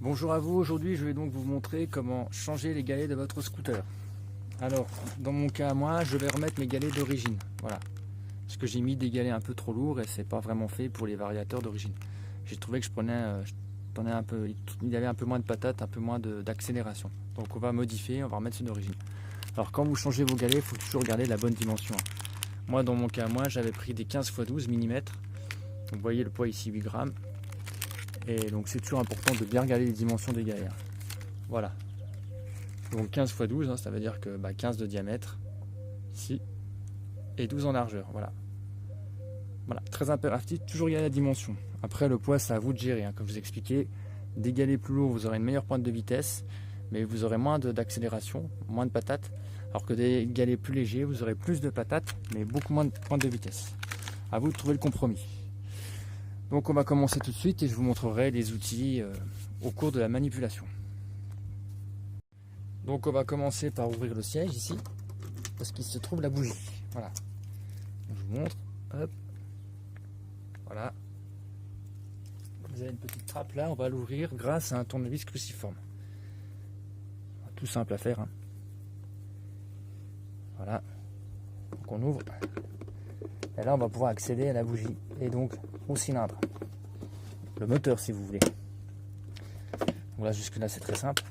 Bonjour à vous, aujourd'hui je vais donc vous montrer comment changer les galets de votre scooter. Alors, dans mon cas moi, je vais remettre mes galets d'origine, voilà. Parce que j'ai mis des galets un peu trop lourds et c'est pas vraiment fait pour les variateurs d'origine. J'ai trouvé que il y avait un peu moins de patates, un peu moins d'accélération. Donc on va modifier, on va remettre ceux d'origine. Alors quand vous changez vos galets, il faut toujours garder la bonne dimension. Moi dans mon cas, j'avais pris des 15 x 12 mm. Vous voyez le poids ici 8 grammes. Et donc c'est toujours important de bien regarder les dimensions des galets. Voilà. Donc 15 x 12, ça veut dire que 15 de diamètre ici et 12 en largeur. Voilà. Voilà, très impératif, toujours regarder la dimension. Après le poids, c'est à vous de gérer. Comme je vous expliquais, des galets plus lourds, vous aurez une meilleure pointe de vitesse, mais vous aurez moins d'accélération, moins de patates. Alors que des galets plus légers, vous aurez plus de patates, mais beaucoup moins de pointe de vitesse. À vous de trouver le compromis. Donc on va commencer tout de suite et je vous montrerai les outils au cours de la manipulation. Donc on va commencer par ouvrir le siège ici, parce qu'il se trouve la bougie. Voilà. Je vous montre. Hop. Voilà. Vous avez une petite trappe là, on va l'ouvrir grâce à un tournevis cruciforme. Tout simple à faire. Voilà. Donc on ouvre. Et là on va pouvoir accéder à la bougie et donc au cylindre. Le moteur si vous voulez. Donc là jusque là c'est très simple.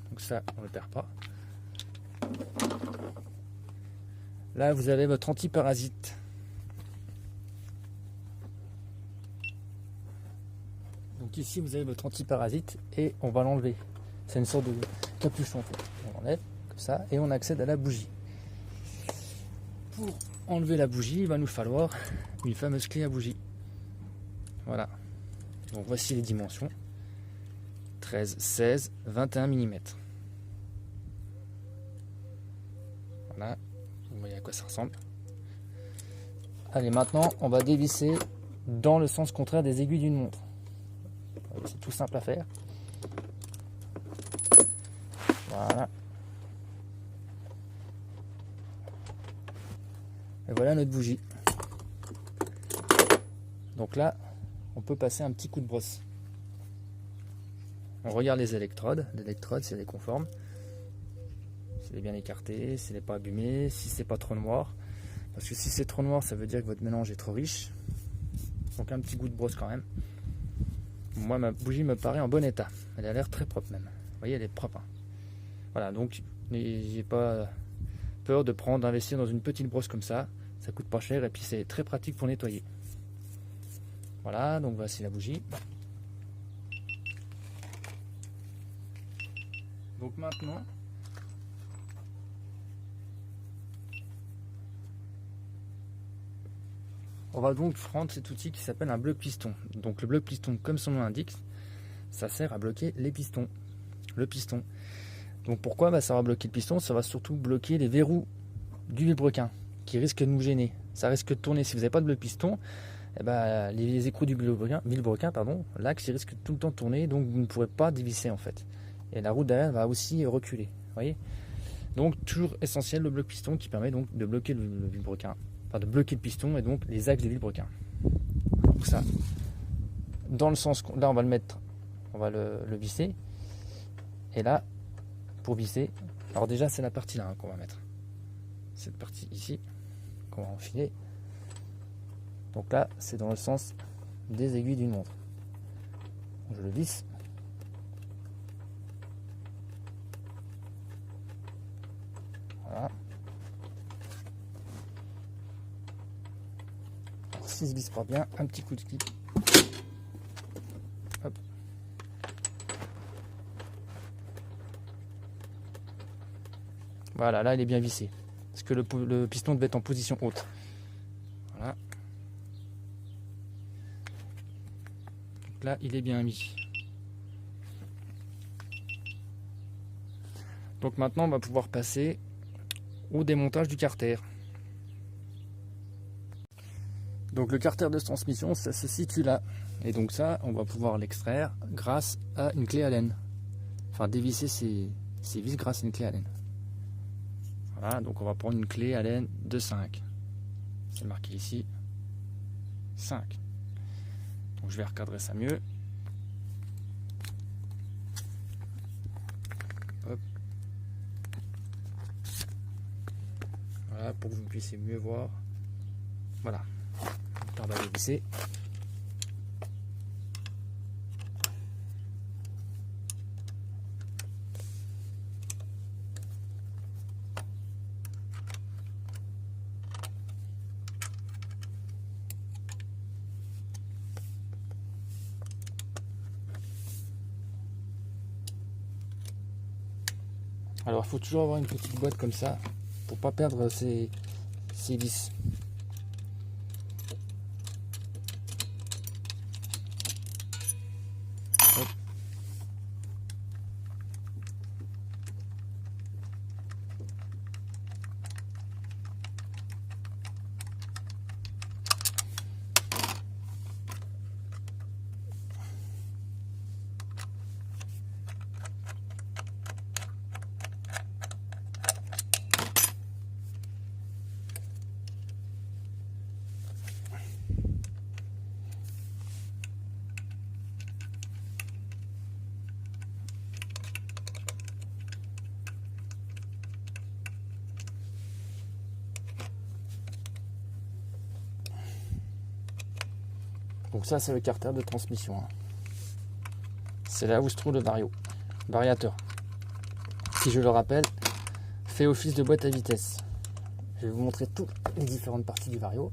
Donc ça on ne le perd pas. Là vous avez votre antiparasite. Donc ici vous avez votre antiparasite et on va l'enlever. C'est une sorte de capuchon en fait. On l'enlève comme ça et on accède à la bougie. Pour enlever la bougie, il va nous falloir une fameuse clé à bougie. Voilà. Donc voici les dimensions. 13, 16, 21 mm. Voilà. Vous voyez à quoi ça ressemble. Allez, maintenant on va dévisser dans le sens contraire des aiguilles d'une montre. C'est tout simple à faire. Voilà. Et voilà notre bougie. Donc là, on peut passer un petit coup de brosse. On regarde les électrodes. L'électrode, si elle est conforme. Si elle est bien écartée, si elle n'est pas abîmée, si c'est pas trop noir. Parce que si c'est trop noir, ça veut dire que votre mélange est trop riche. Donc un petit coup de brosse quand même. Moi, ma bougie me paraît en bon état. Elle a l'air très propre même. Vous voyez, elle est propre. Voilà, donc n'ayez pas peur d'investir dans une petite brosse comme ça. Ça coûte pas cher et puis c'est très pratique pour nettoyer. Voilà, donc voici la bougie. Donc maintenant, on va donc prendre cet outil qui s'appelle un bloc piston. Donc le bloc piston, comme son nom l'indique, ça sert à bloquer les pistons. Le piston. Donc pourquoi ça va bloquer le piston? Ça va surtout bloquer les verrous du vilebrequin qui risquent de nous gêner. Ça risque de tourner. Si vous n'avez pas de bloc piston, les écrous du vilebrequin, l'axe il risque tout le temps de tourner, donc vous ne pourrez pas dévisser en fait. Et la roue derrière va aussi reculer. Voyez. Donc toujours essentiel le bloc piston qui permet donc de bloquer le vilebrequin, enfin de bloquer le piston et donc les axes du vilebrequin. Donc ça, dans le sens, là on va le mettre, on va le visser. Et là, pour visser, alors déjà c'est la partie là qu'on va mettre. Cette partie ici qu'on va enfiler. Donc là, c'est dans le sens des aiguilles d'une montre. Je le visse. Voilà. Alors, si je visse pas bien, un petit coup de clip. Hop. Voilà, là il est bien vissé. Parce que le piston devait être en position haute. Voilà. Donc là, il est bien mis. Donc maintenant, on va pouvoir passer au démontage du carter. Donc le carter de transmission, ça se situe là. Et donc ça, on va pouvoir l'extraire grâce à une clé Allen. Enfin, dévisser ces vis grâce à une clé Allen. Voilà, donc on va prendre une clé Allen de 5. C'est marqué ici 5. Donc je vais recadrer ça mieux. Voilà, pour que vous puissiez mieux voir. Voilà. On va dévisser. Alors il faut toujours avoir une petite boîte comme ça pour pas perdre ces vis. Hop. Donc ça c'est le carter de transmission. C'est là où se trouve le variateur. Qui, je le rappelle, fait office de boîte à vitesse. Je vais vous montrer toutes les différentes parties du vario.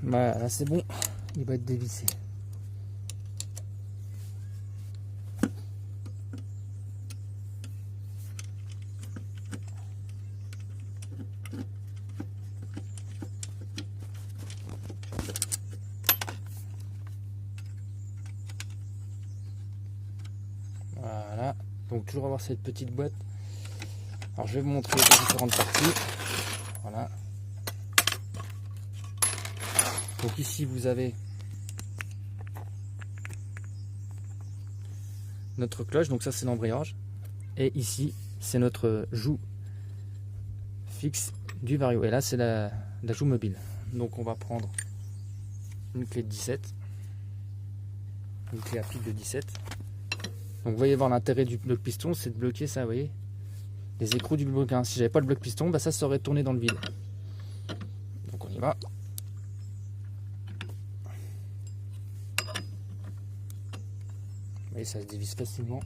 Voilà, là c'est bon, il va être dévissé. Voilà, donc toujours avoir cette petite boîte. Alors je vais vous montrer les différentes parties. Voilà. Donc ici vous avez notre cloche, donc ça c'est l'embrayage. Et ici c'est notre joue fixe du vario. Et là c'est la joue mobile. Donc on va prendre une clé de 17. Une clé à pic de 17. Donc vous voyez voir l'intérêt du bloc piston, c'est de bloquer ça, vous voyez, les écrous du bloc. Si j'avais pas le bloc piston, bah ça serait tourné dans le vide. Donc on y va. Vous voyez, ça se divise facilement.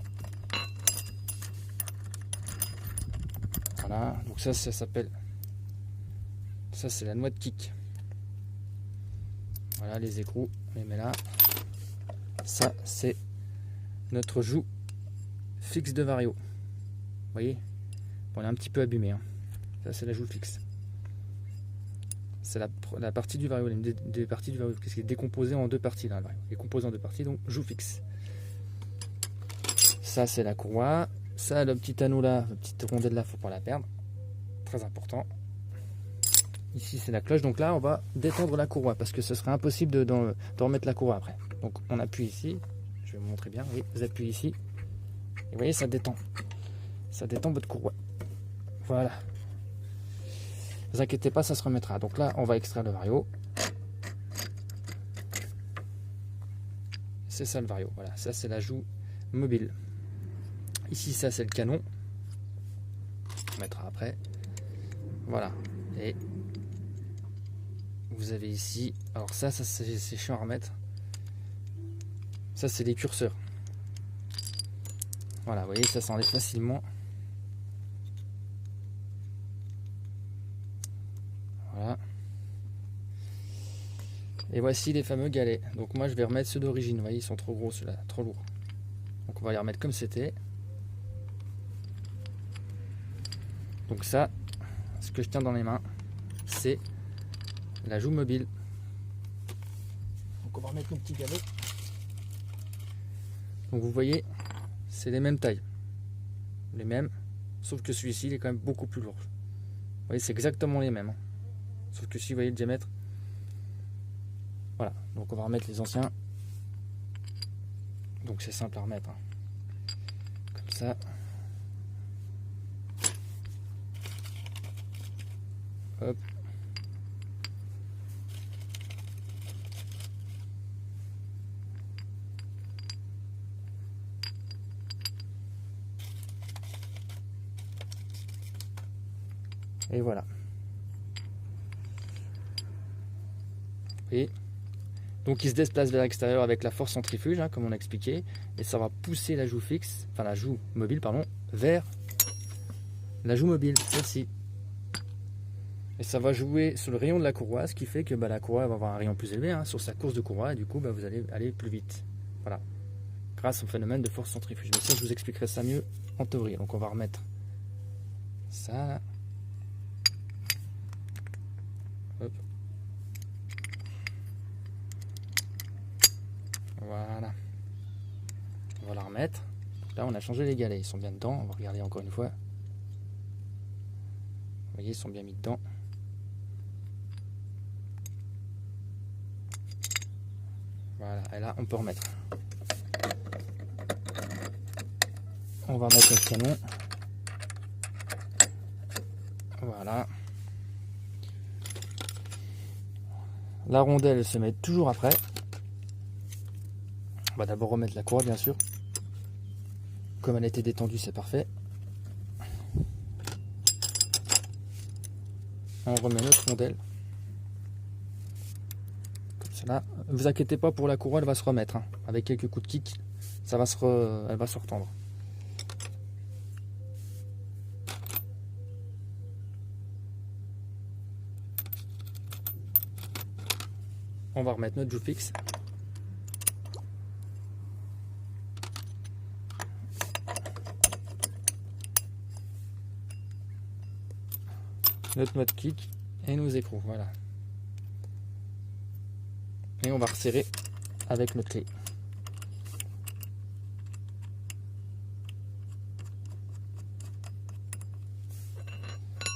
Voilà, donc ça s'appelle, ça c'est la noix de kick. Voilà les écrous, on les met là. Ça c'est notre joue fixe de vario. Vous voyez, bon, elle est un petit peu abîmée, hein. Ça c'est la joue fixe. C'est la partie du vario, des parties du vario, qui est décomposée en deux parties là. Il est composé en deux parties, donc joue fixe. Ça c'est la courroie. Ça, le petit anneau là, la petite rondelle là, faut pas la perdre. Très important. Ici c'est la cloche, donc là on va détendre la courroie parce que ce serait impossible de remettre la courroie après. Donc on appuie ici. Je vais vous montrer bien. Oui, vous appuyez ici. Et vous voyez, ça détend. Ça détend votre courroie. Voilà. Ne vous inquiétez pas, ça se remettra. Donc là, on va extraire le vario. C'est ça le vario. Voilà, ça c'est la joue mobile. Ici, ça c'est le canon. On mettra après. Voilà. Et vous avez ici. Alors ça c'est chiant à remettre. Ça c'est les curseurs. Voilà, vous voyez, ça s'enlève facilement. Voilà. Et voici les fameux galets. Donc moi je vais remettre ceux d'origine. Vous voyez, ils sont trop gros ceux-là, trop lourds. Donc on va les remettre comme c'était. Donc ça, ce que je tiens dans les mains, c'est la joue mobile. Donc on va remettre nos petits galets. Donc vous voyez, c'est les mêmes tailles. Les mêmes, sauf que celui-ci il est quand même beaucoup plus lourd. Vous voyez, c'est exactement les mêmes. Sauf que si vous voyez le diamètre. Voilà, donc on va remettre les anciens. Donc c'est simple à remettre. ça. Hop. Et voilà. Et donc il se déplace vers l'extérieur avec la force centrifuge, hein, comme on a expliqué, et ça va pousser la joue fixe, enfin la joue mobile, pardon, vers la joue mobile, celle-ci. Et ça va jouer sur le rayon de la courroie, ce qui fait que la courroie va avoir un rayon plus élevé, hein, sur sa course de courroie, et du coup vous allez aller plus vite. Voilà. Grâce au phénomène de force centrifuge. Mais ça, je vous expliquerai ça mieux en théorie. Donc on va remettre ça. Hop. Voilà. On va la remettre. Donc là, on a changé les galets. Ils sont bien dedans. On va regarder encore une fois. Vous voyez, ils sont bien mis dedans. Voilà. Et là, on peut remettre. On va mettre notre canon. Voilà. La rondelle se met toujours après. On va d'abord remettre la courroie, bien sûr. Comme elle était détendue, c'est parfait. On remet notre rondelle. Comme cela. Ne vous inquiétez pas pour la courroie, elle va se remettre. Hein. Avec quelques coups de kick, elle va se retendre. On va remettre notre joue fixe. Notre mode kick et nos écrous, voilà. Et on va resserrer avec notre clé.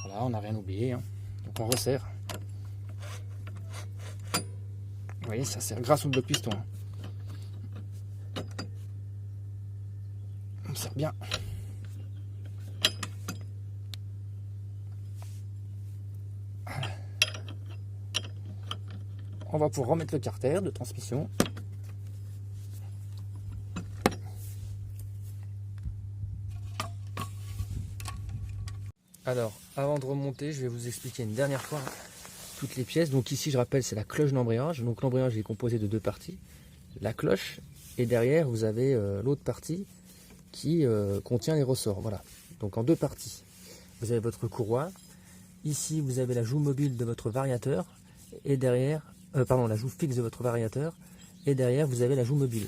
Voilà, on n'a rien oublié, hein. Donc on resserre. Vous voyez, ça sert grâce au bloc piston. Hein. On serre bien. On va pouvoir remettre le carter de transmission. Alors, avant de remonter, je vais vous expliquer une dernière fois toutes les pièces. Donc ici, je rappelle, c'est la cloche d'embrayage. Donc l'embrayage est composé de deux parties. La cloche, et derrière, vous avez l'autre partie qui contient les ressorts. Voilà, donc en deux parties. Vous avez votre courroie. Ici, vous avez la joue mobile de votre variateur. Et derrière... la joue fixe de votre variateur, et derrière vous avez la joue mobile.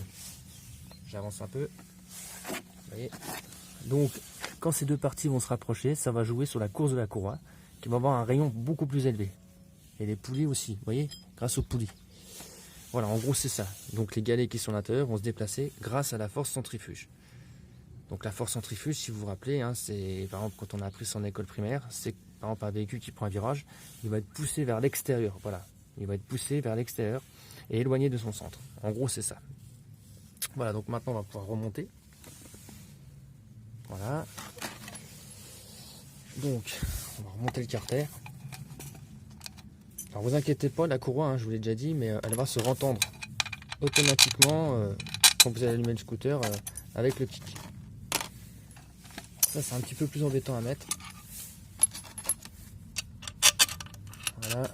J'avance un peu. Vous voyez. Donc quand ces deux parties vont se rapprocher, ça va jouer sur la course de la courroie, qui va avoir un rayon beaucoup plus élevé. Et les poulies aussi, vous voyez, grâce aux poulies. Voilà, en gros c'est ça. Donc les galets qui sont à l'intérieur vont se déplacer grâce à la force centrifuge. Donc la force centrifuge, si vous vous rappelez, hein, c'est par exemple quand on a appris ça en école primaire, c'est par exemple un véhicule qui prend un virage, il va être poussé vers l'extérieur. Voilà. Il va être poussé vers l'extérieur et éloigné de son centre. En gros, c'est ça. Voilà, donc maintenant, on va pouvoir remonter. Voilà. Donc, on va remonter le carter. Alors, vous inquiétez pas, la courroie, hein, je vous l'ai déjà dit, mais elle va se rentendre automatiquement quand vous allez allumer le scooter avec le kick. Ça, c'est un petit peu plus embêtant à mettre. Voilà.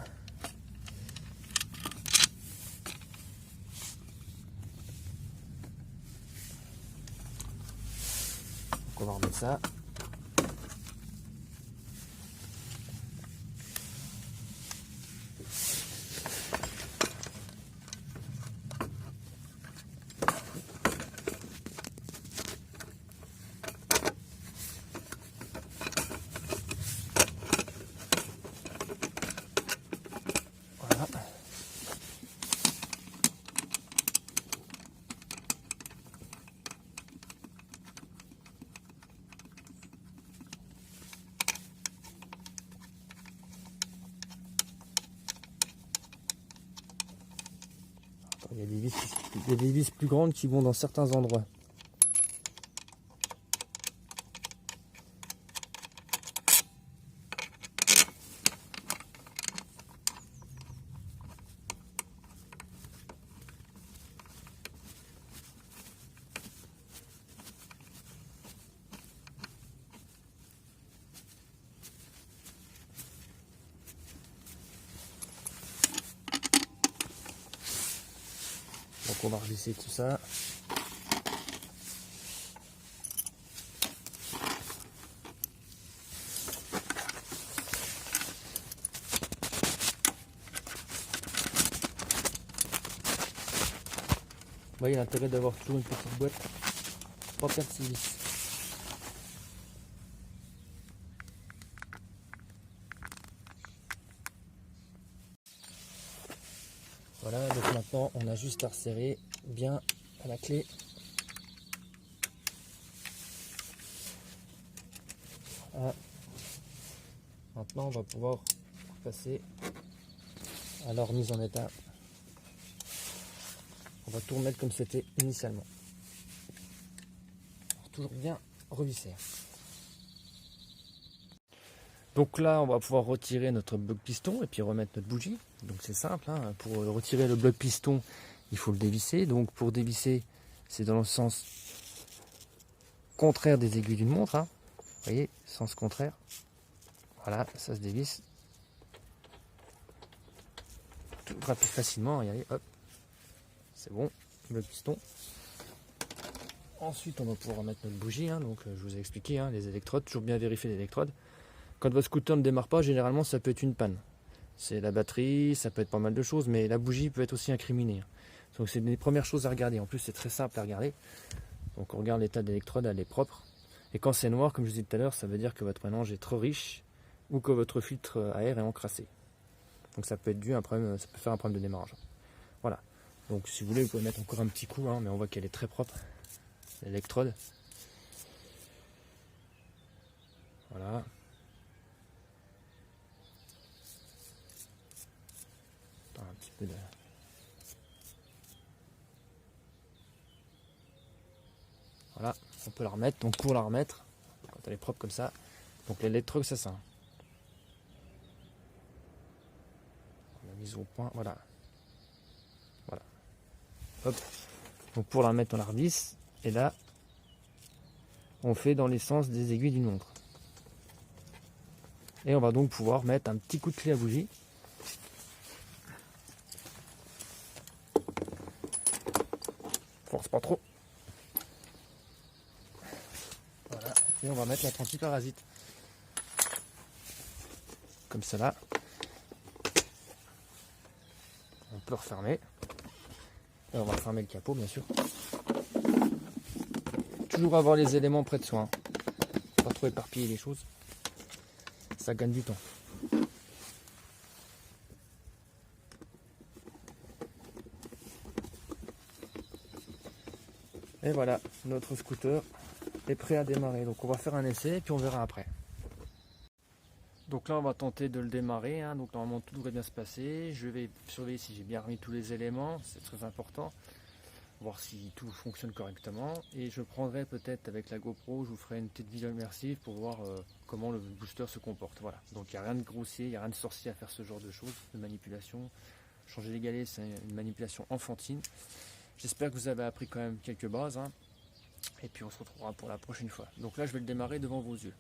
On va remettre ça. Voilà. Il y a des vis plus grandes qui vont dans certains endroits. on va revisser tout ça. Vous voyez l'intérêt d'avoir toujours une petite boîte pour perdre ses vis. Voilà, donc maintenant on a juste à resserrer bien à la clé. Voilà. Maintenant on va pouvoir passer à leur mise en état. On va tout remettre comme c'était initialement. Alors, toujours bien revisser. Donc là, on va pouvoir retirer notre bloc piston et puis remettre notre bougie. Donc c'est simple, hein. Pour retirer le bloc piston, il faut le dévisser. Donc pour dévisser, c'est dans le sens contraire des aiguilles d'une montre, hein. Vous voyez, sens contraire. Voilà, ça se dévisse. Tout plus facilement, regardez, hop. C'est bon, le piston. Ensuite, on va pouvoir remettre notre bougie, hein. Donc je vous ai expliqué, hein, les électrodes, toujours bien vérifier les électrodes. Quand votre scooter ne démarre pas, généralement ça peut être une panne. C'est la batterie, ça peut être pas mal de choses, mais la bougie peut être aussi incriminée. Donc c'est les premières choses à regarder. En plus c'est très simple à regarder. Donc on regarde l'état de l'électrode, elle est propre. Et quand c'est noir, comme je vous disais tout à l'heure, ça veut dire que votre mélange est trop riche ou que votre filtre à air est encrassé. Donc ça peut être dû à un problème, ça peut faire un problème de démarrage. Voilà. Donc si vous voulez, vous pouvez mettre encore un petit coup, hein, mais on voit qu'elle est très propre, l'électrode. Voilà. Un petit peu de... Voilà, on peut la remettre. Donc pour la remettre, quand elle est propre comme ça, donc l'électrode c'est ça. On l'a mise au point, voilà. Voilà. Hop. Donc pour la remettre, on la revisse. Et là, on fait dans les sens des aiguilles d'une montre. Et on va donc pouvoir mettre un petit coup de clé à bougie. Force pas trop. Voilà. Et on va mettre notre anti-parasite. Comme ça là. On peut refermer. Et on va refermer le capot bien sûr. Toujours avoir les éléments près de soi. Hein. Pas trop éparpiller les choses. Ça gagne du temps. Et voilà, notre scooter est prêt à démarrer. Donc on va faire un essai et puis on verra après. Donc là on va tenter de le démarrer, hein. Donc normalement tout devrait bien se passer. Je vais surveiller si j'ai bien remis tous les éléments, c'est très important. Voir si tout fonctionne correctement. Et je prendrai peut-être avec la GoPro, je vous ferai une petite vidéo immersive pour voir comment le booster se comporte. Voilà. Donc il n'y a rien de grossier, il n'y a rien de sorcier à faire ce genre de choses, de manipulation. Changer les galets, c'est une manipulation enfantine. J'espère que vous avez appris quand même quelques bases, hein. Et puis on se retrouvera pour la prochaine fois. Donc là je vais le démarrer devant vos yeux.